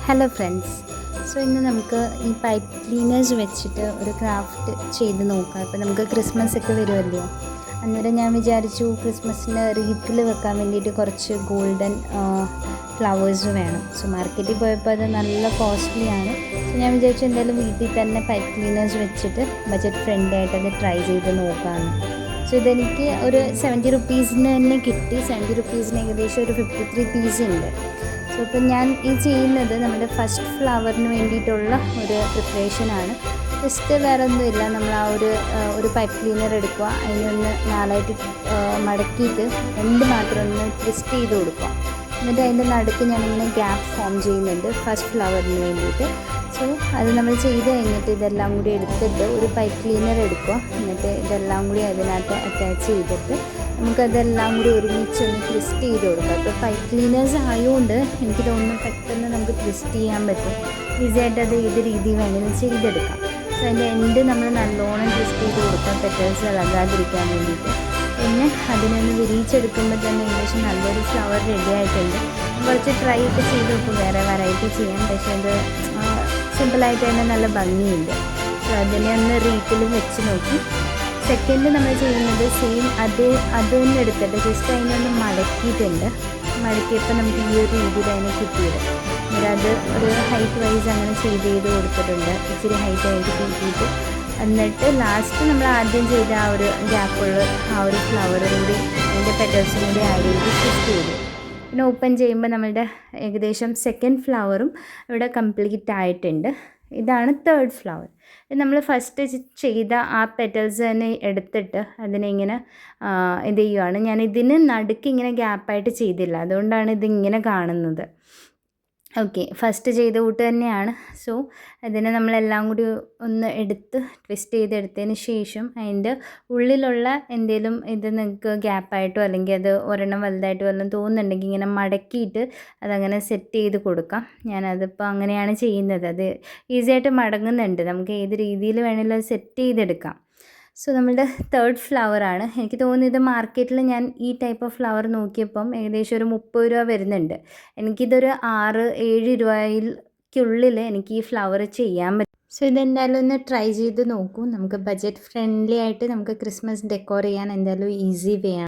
Hello friends. So ഇന്ന് നമുക്ക് ഈ പൈപ്പ് ക്ലീനേഴ്സ് വെച്ചിട്ട് ഒരു ക്രാഫ്റ്റ് ചെയ്ത് നോക്കാം. ഇപ്പോൾ നമുക്ക് ക്രിസ്മസ് ഒക്കെ വരുമല്ലോ, അന്നേരം ഞാൻ വിചാരിച്ചു ക്രിസ്മസിന് റീത്തിൽ വെക്കാൻ വേണ്ടിയിട്ട് കുറച്ച് ഗോൾഡൻ ഫ്ലവേഴ്സ് വേണം. സോ മാർക്കറ്റിൽ പോയപ്പോൾ അത് നല്ല കോസ്റ്റ്ലിയാണ്. സോ ഞാൻ വിചാരിച്ചു എന്തായാലും വീട്ടിൽ തന്നെ പൈപ്പ് ക്ലീനേഴ്സ് വെച്ചിട്ട് ബജറ്റ് ഫ്രണ്ട്ലി ആയിട്ട് അത് ട്രൈ ചെയ്ത് നോക്കാമെന്ന്. സോ ഇതെനിക്ക് ഒരു 70 റുപ്പീസിന് തന്നെ കിട്ടി. 70 റുപ്പീസിന് ഏകദേശം ഒരു 53 പീസ് ഉണ്ട്. സോ ഇപ്പം ഞാൻ ഈ ചെയ്യുന്നത് നമ്മുടെ ഫസ്റ്റ് ഫ്ലവറിന് വേണ്ടിയിട്ടുള്ള ഒരു പ്രിപ്പറേഷനാണ്. ജസ്റ്റ് വേറെ ഒന്നുമില്ല, നമ്മൾ ആ ഒരു പൈപ്പ് ക്ലീനർ എടുക്കുക, അതിനൊന്ന് നാലായിട്ട് മടക്കിയിട്ട് രണ്ട് മാത്രം ഒന്ന് ട്വിസ്റ്റ് ചെയ്ത് കൊടുക്കുക. എന്നിട്ട് അതിൻ്റെ നടുക്ക് ഞാനിങ്ങനെ ഗ്യാപ്പ് ഫോം ചെയ്യുന്നുണ്ട് ഫസ്റ്റ് ഫ്ലവറിന് വേണ്ടിയിട്ട്. സോ അത് നമ്മൾ ചെയ്ത് കഴിഞ്ഞിട്ട് ഇതെല്ലാം കൂടി എടുത്തിട്ട് ഒരു പൈപ്പ് ക്ലീനർ എടുക്കുക. എന്നിട്ട് ഇതെല്ലാം കൂടി അതിനകത്ത് അറ്റാച്ച് ചെയ്തിട്ട് നമുക്കതെല്ലാം കൂടി ഒരുമിച്ചൊന്ന് ട്വിസ്റ്റ് ചെയ്ത് കൊടുക്കുക. അപ്പോൾ പൈപ്പ് ക്ലീനേഴ്സ് ആയതുകൊണ്ട് എനിക്ക് തോന്നുന്നു പെട്ടെന്ന് നമുക്ക് ട്വിസ്റ്റ് ചെയ്യാൻ പറ്റും. ഈസിയായിട്ട് അത് ഏത് രീതിയിൽ വേണമെങ്കിലും ചെയ്തെടുക്കാം. സോ അതിൻ്റെ എൻഡ് നമ്മൾ നല്ലോണം ട്വിസ്റ്റ് ചെയ്ത് കൊടുക്കാം, പെറ്റൽസ് ഇളകാതിരിക്കാൻ വേണ്ടിയിട്ട്. പിന്നെ അതിനൊന്ന് വിരിയിച്ചെടുക്കുമ്പോൾ തന്നെ ഏകദേശം നല്ലൊരു ഫ്ലവർ റെഡി ആയിട്ടുണ്ട്. കുറച്ച് ട്രൈ ഒക്കെ ചെയ്ത് നോക്കും, വേറെ വെറൈറ്റി ചെയ്യാം. പക്ഷേ അത് സിമ്പിളായിട്ട് തന്നെ നല്ല ഭംഗിയുണ്ട്. സോ അതിനെ ഒന്ന് റീറ്റിൽ വെച്ച് നോക്കി. സെക്കൻഡ് നമ്മൾ ചെയ്യുന്നത് സെയിം അത് തന്നെ എടുത്തിട്ട് ജസ്റ്റ് അതിനൊന്ന് മടക്കിയിട്ടുണ്ട്. മടക്കിയപ്പോൾ നമുക്ക് ഈ ഒരു രീതിയിൽ അതിനെ കിട്ടിയത്. അത് ഒരു ഹൈറ്റ് വൈസ് അങ്ങനെ ചെയ്ത് കൊടുത്തിട്ടുണ്ട്, ഇച്ചിരി ഹൈറ്റ് ആയിട്ട് കിട്ടിയിട്ട്. എന്നിട്ട് ലാസ്റ്റ് നമ്മൾ ആദ്യം ചെയ്ത ആ ഒരു ഗ്യാപ്പുള്ള ആ ഒരു ഫ്ലവറും കൂടി അതിൻ്റെ പെറ്റൽസും കൂടി ആഡ് ചെയ്ത് ട്വിസ്റ്റ് ചെയ്തു. പിന്നെ ഓപ്പൺ ചെയ്യുമ്പോൾ നമ്മളുടെ ഏകദേശം സെക്കൻഡ് ഫ്ലവറും ഇവിടെ കംപ്ലീറ്റ് ആയിട്ടുണ്ട്. ഇതാണ് തേർഡ് ഫ്ലവർ. നമ്മൾ ഫസ്റ്റ് ചെയ്ത ആ പെറ്റൽസ് തന്നെ എടുത്തിട്ട് അതിനെ ഇങ്ങനെ ഇത് ചെയ്യുകയാണ്. ഞാൻ ഇതിന് നടുക്ക് ഇങ്ങനെ ഗ്യാപ്പായിട്ട് ചെയ്തില്ല, അതുകൊണ്ടാണ് ഇതിങ്ങനെ കാണുന്നത്. ഓക്കെ, ഫസ്റ്റ് ചെയ്ത കൂട്ട് തന്നെയാണ്. സോ അതിനെ നമ്മളെല്ലാം കൂടി ഒന്ന് എടുത്ത് ട്വിസ്റ്റ് ചെയ്തെടുത്തതിന് ശേഷം അതിൻ്റെ ഉള്ളിലുള്ള എന്തെങ്കിലും ഇത് നിങ്ങൾക്ക് ഗ്യാപ്പായിട്ടോ അല്ലെങ്കിൽ അത് ഒരെണ്ണം വലുതായിട്ടോ വല്ലതും തോന്നുന്നുണ്ടെങ്കിൽ ഇങ്ങനെ മടക്കിയിട്ട് അതങ്ങനെ സെറ്റ് ചെയ്ത് കൊടുക്കാം. ഞാനതിപ്പോൾ അങ്ങനെയാണ് ചെയ്യുന്നത്. അത് ഈസിയായിട്ട് മടങ്ങുന്നുണ്ട്, നമുക്ക് ഏത് രീതിയിൽ വേണമെങ്കിലും അത് സെറ്റ് ചെയ്തെടുക്കാം. സോ നമ്മളുടെ തേർഡ് ഫ്ലവറാണ്. എനിക്ക് തോന്നുന്നു ഇത് മാർക്കറ്റിൽ ഞാൻ ഈ ടൈപ്പ് ഓഫ് ഫ്ലവർ നോക്കിയപ്പം ഏകദേശം ഒരു 30 രൂപ വരുന്നുണ്ട്. എനിക്കിതൊരു 6-7 രൂപയ്ക്കുള്ളിൽ എനിക്ക് ഈ ഫ്ലവർ ചെയ്യാൻ പറ്റും. സോ ഇതെന്തായാലും ഒന്ന് ട്രൈ ചെയ്ത് നോക്കൂ. നമുക്ക് ബജറ്റ് ഫ്രണ്ട്ലി ആയിട്ട് നമുക്ക് ക്രിസ്മസ് ഡെക്കോർ ചെയ്യാൻ എന്തായാലും ഈസി വേ ആണ്.